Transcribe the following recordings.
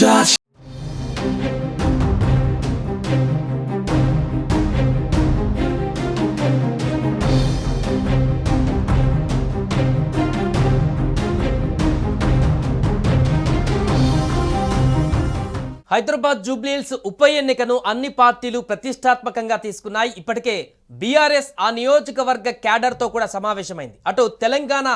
touch. Hyderabad Jubilee Hills ఉప ఎన్నికను అన్ని పార్టీలు ప్రతిష్టాత్మకంగా తీసుకున్నాయి. ఇప్పటికే బీఆర్ఎస్ ఆ నియోజకవర్గ క్యాడర్తో కూడా సమావేశమైంది. అటు తెలంగాణ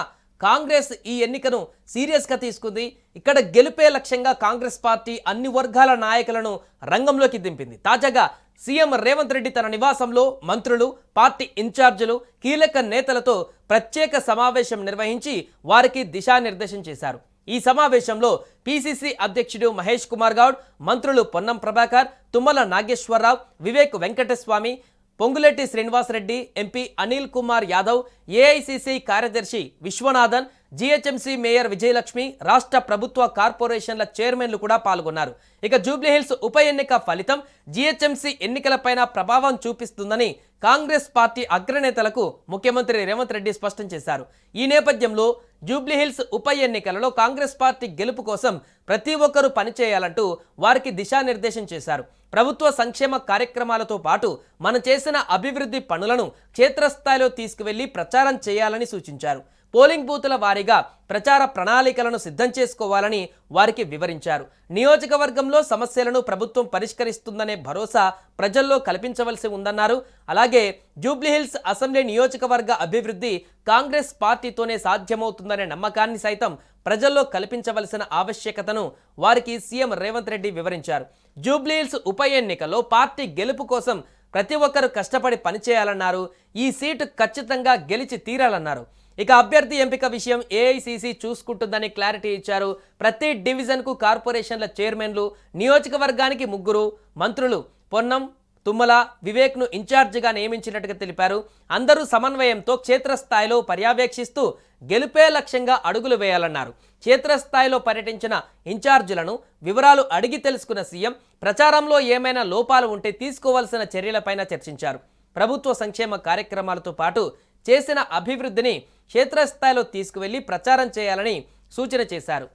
కాంగ్రెస్ ఈ ఎన్నికను సీరియస్గా తీసుకుంది. ఇక్కడ గెలుపే లక్ష్యంగా కాంగ్రెస్ పార్టీ అన్ని వర్గాల నాయకులను రంగంలోకి దింపింది. తాజాగా సీఎం రేవంత్ రెడ్డి తన నివాసంలో మంత్రులు, పార్టీ ఇన్ఛార్జీలు, కీలక నేతలతో ప్రత్యేక సమావేశం నిర్వహించి వారికి దిశానిర్దేశం చేశారు. ఈ సమావేశంలో పీసీసీ అధ్యక్షుడు మహేష్ కుమార్ గౌడ్, మంత్రులు పొన్నం ప్రభాకర్, తుమ్మల నాగేశ్వరరావు, వివేక్ వెంకటస్వామి, పొంగులేటి శ్రీనివాసరెడ్డి, ఎంపీ అనిల్ కుమార్ యాదవ్, ఏఐసీసీ కార్యదర్శి విశ్వనాథన్, జీహెచ్ఎంసీ మేయర్ విజయలక్ష్మి, రాష్ట్ర ప్రభుత్వ కార్పొరేషన్ల చైర్మన్లు కూడా పాల్గొన్నారు. ఇక జూబ్లీహిల్స్ ఉప ఎన్నిక ఫలితం జీహెచ్ఎంసీ ఎన్నికలపైన ప్రభావం చూపిస్తుందని కాంగ్రెస్ పార్టీ అగ్రనేతలకు ముఖ్యమంత్రి రేవంత్ రెడ్డి స్పష్టం చేశారు. ఈ నేపథ్యంలో జూబ్లీహిల్స్ ఉప ఎన్నికలలో కాంగ్రెస్ పార్టీ గెలుపు కోసం ప్రతి ఒక్కరూ పనిచేయాలంటూ వారికి దిశానిర్దేశం చేశారు. ప్రభుత్వ సంక్షేమ కార్యక్రమాలతో పాటు మనం చేసిన అభివృద్ధి పనులను క్షేత్రస్థాయిలో తీసుకువెళ్లి ప్రచారం చేయాలని సూచించారు. పోలింగ్ బూతుల వారీగా ప్రచార ప్రణాళికలను సిద్ధం చేసుకోవాలని వారికి వివరించారు. నియోజకవర్గంలో సమస్యలను ప్రభుత్వం పరిష్కరిస్తుందనే భరోసా ప్రజల్లో కల్పించవలసి ఉందన్నారు. అలాగే జూబ్లీహిల్స్ అసెంబ్లీ నియోజకవర్గ అభివృద్ధి కాంగ్రెస్ పార్టీతోనే సాధ్యమవుతుందనే నమ్మకాన్ని సైతం ప్రజల్లో కల్పించవలసిన ఆవశ్యకతను వారికి సీఎం రేవంత్ రెడ్డి వివరించారు. జూబ్లీహిల్స్ ఉప ఎన్నికలో పార్టీ గెలుపు కోసం ప్రతి ఒక్కరూ కష్టపడి పనిచేయాలన్నారు. ఈ సీటు ఖచ్చితంగా గెలిచి తీరాలన్నారు. ఇక అభ్యర్థి ఎంపిక విషయం ఏఐసీసీ చూసుకుంటుందని క్లారిటీ ఇచ్చారు. ప్రతి డివిజన్కు కార్పొరేషన్ల చైర్మన్లు, నియోజకవర్గానికి 3 మంత్రులు పొన్నం, తుమ్మల, వివేక్ను ఇన్ఛార్జిగా నియమించినట్టుగా తెలిపారు. అందరూ సమన్వయంతో క్షేత్రస్థాయిలో పర్యవేక్షిస్తూ గెలుపే లక్ష్యంగా అడుగులు వేయాలన్నారు. క్షేత్రస్థాయిలో పర్యటించిన ఇన్ఛార్జీలను వివరాలు అడిగి తెలుసుకున్న సీఎం ప్రచారంలో ఏమైనా లోపాలు ఉంటే తీసుకోవాల్సిన చర్యలపైన చర్చించారు. ప్రభుత్వ సంక్షేమ కార్యక్రమాలతో పాటు చేసిన అభివృద్ధిని క్షేత్రస్థాయిలో తీసుకువెళ్లి ప్రచారం చేయాలని సూచన చేశారు.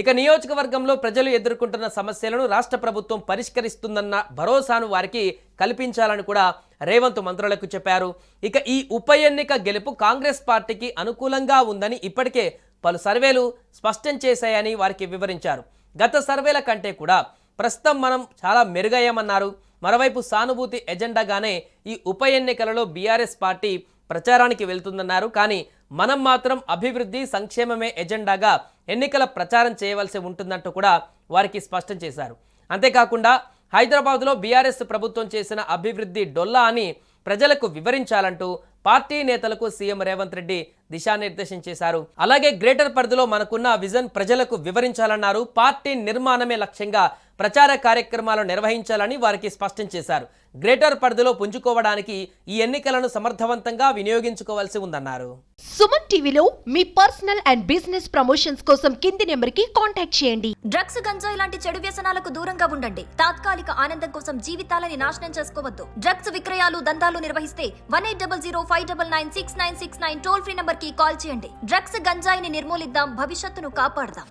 ఇక నియోజకవర్గంలో ప్రజలు ఎదుర్కొంటున్న సమస్యలను రాష్ట్ర ప్రభుత్వం పరిష్కరిస్తుందన్న భరోసాను వారికి కల్పించాలని కూడా రేవంత్ మంత్రులకు చెప్పారు. ఇక ఈ ఉప ఎన్నిక గెలుపు కాంగ్రెస్ పార్టీకి అనుకూలంగా ఉందని ఇప్పటికే పలు సర్వేలు స్పష్టం చేశాయని వారికి వివరించారు. గత సర్వేల కంటే కూడా ప్రస్తుతం మనం చాలా మెరుగయ్యామన్నారు. మరోవైపు సానుభూతి ఎజెండాగానే ఈ ఉప ఎన్నికలలో బీఆర్ఎస్ పార్టీ ప్రచారానికి వెళ్తుందన్నారు. కానీ మనం మాత్రం అభివృద్ధి సంక్షేమమే ఎజెండాగా ఎన్నికల ప్రచారం చేయవలసి ఉంటుందంటూ కూడా వారికి స్పష్టం చేశారు. అంతేకాకుండా హైదరాబాద్లో బీఆర్ఎస్ ప్రభుత్వం చేసిన అభివృద్ధి డొల్లా అని ప్రజలకు వివరించాలంటూ పార్టీ నేతలకు సీఎం రేవంత్ రెడ్డి దిశానిర్దేశం చేశారు. అలాగే గ్రేటర్ పరిధిలో మనకున్న విజన్ ప్రజలకు వివరించాలన్నారు. పార్టీ నిర్మాణమే లక్ష్యంగా ప్రచార కార్యక్రమాలు నిర్వహించాలని వారికి స్పష్టం చేశారు. గ్రేటర్ పరిధిలో పుంజుకోవడానికి ఈ ఎన్నికలను సమర్థవంతంగా వినియోగించుకోవాల్సి ఉందన్నారు. సుమన్ టీవీలో మీ పర్సనల్ అండ్ బిజినెస్ ప్రమోషన్స్ కోసం కింది నెంబర్కి కాంటాక్ట్ చేయండి. డ్రగ్స్, గంజాయి లాంటి చెడు వ్యసనాలకు దూరంగా ఉండండి. తాత్కాలిక ఆనందం కోసం జీవితాలని నాశనం చేసుకోవద్దు. డ్రగ్స్ విక్రయాలు, దందాలు నిర్వహిస్తే 1800599699 టోల్ ఫ్రీ నంబర్ కి కాల్ చేయండి. డ్రగ్స్, గంజాయిని నిర్మూలిద్దాం, భవిష్యత్తును కాపాడదాం.